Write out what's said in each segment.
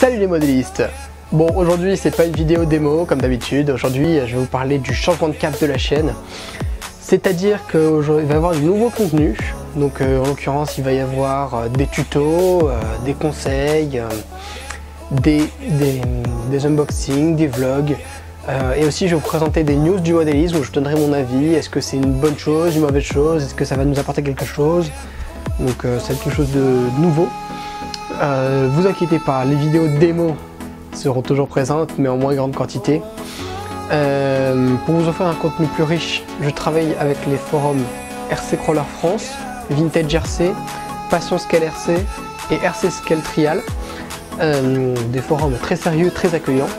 Salut les modélistes. Bon, aujourd'hui c'est pas une vidéo démo comme d'habitude. Aujourd'hui je vais vous parler du changement de cap de la chaîne. C'est-à-dire qu'il va y avoir du nouveau contenu. Donc en l'occurrence il va y avoir des tutos, des conseils, des unboxings, des vlogs. Et aussi je vais vous présenter des news du modélisme où je donnerai mon avis. Est-ce que c'est une bonne chose, une mauvaise chose? Est-ce que ça va nous apporter quelque chose? Donc c'est quelque chose de nouveau. Vous inquiétez pas, les vidéos démo seront toujours présentes mais en moins grande quantité. Pour vous offrir un contenu plus riche, je travaille avec les forums RC Crawler France, Vintage RC, Passion Scale RC et RC Scale Trial. Des forums très sérieux, très accueillants,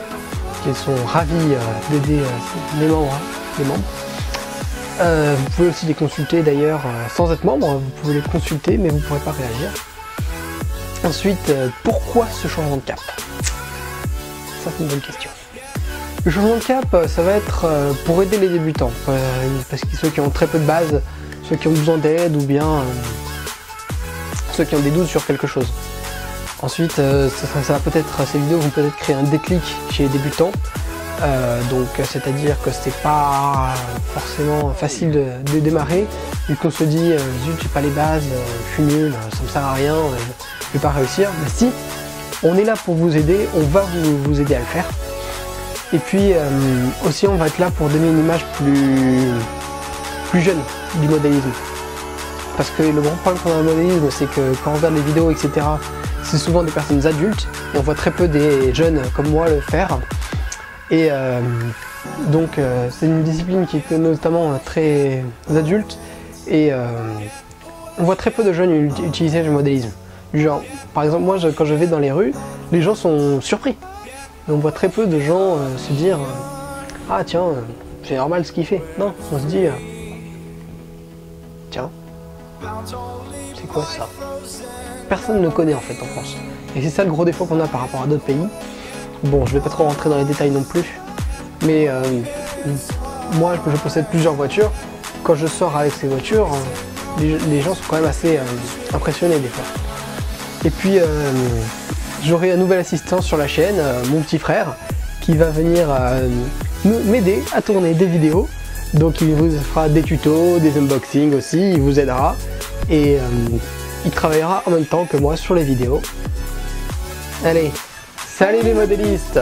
qui sont ravis d'aider les membres. Vous pouvez aussi les consulter d'ailleurs sans être membre, vous pouvez les consulter mais vous ne pourrez pas réagir. Ensuite, pourquoi ce changement de cap? Ça c'est une bonne question. Le changement de cap, ça va être pour aider les débutants, parce que ceux qui ont très peu de base, ceux qui ont besoin d'aide ou bien ceux qui ont des doutes sur quelque chose. Ensuite, ça va peut-être, ces vidéos vont peut-être créer un déclic chez les débutants. Donc c'est-à-dire que c'est pas forcément facile de démarrer, vu qu'on se dit zut, j'ai pas les bases, je suis nul, ça me sert à rien, je vais pas réussir. Mais si, on est là pour vous aider, on va vous aider à le faire. Et puis aussi on va être là pour donner une image plus jeune du modélisme. Parce que le grand problème qu'on a dans le modélisme, c'est que quand on regarde les vidéos, etc., c'est souvent des personnes adultes, et on voit très peu des jeunes comme moi le faire. Et donc c'est une discipline qui est notamment très adulte, et on voit très peu de jeunes utiliser le modélisme. Genre, par exemple, moi quand je vais dans les rues, les gens sont surpris. Et on voit très peu de gens se dire ah tiens, c'est normal ce qu'il fait. Non, on se dit tiens, c'est quoi ça? Personne ne le connaît en fait en France. Et c'est ça le gros défaut qu'on a par rapport à d'autres pays. Bon, je vais pas trop rentrer dans les détails non plus, mais moi je possède plusieurs voitures. Quand je sors avec ces voitures, les gens sont quand même assez impressionnés des fois. Et puis j'aurai un nouvel assistant sur la chaîne, mon petit frère, qui va venir m'aider à tourner des vidéos. Donc il vous fera des tutos, des unboxings aussi, il vous aidera. Et il travaillera en même temps que moi sur les vidéos. Allez, salut les modélistes!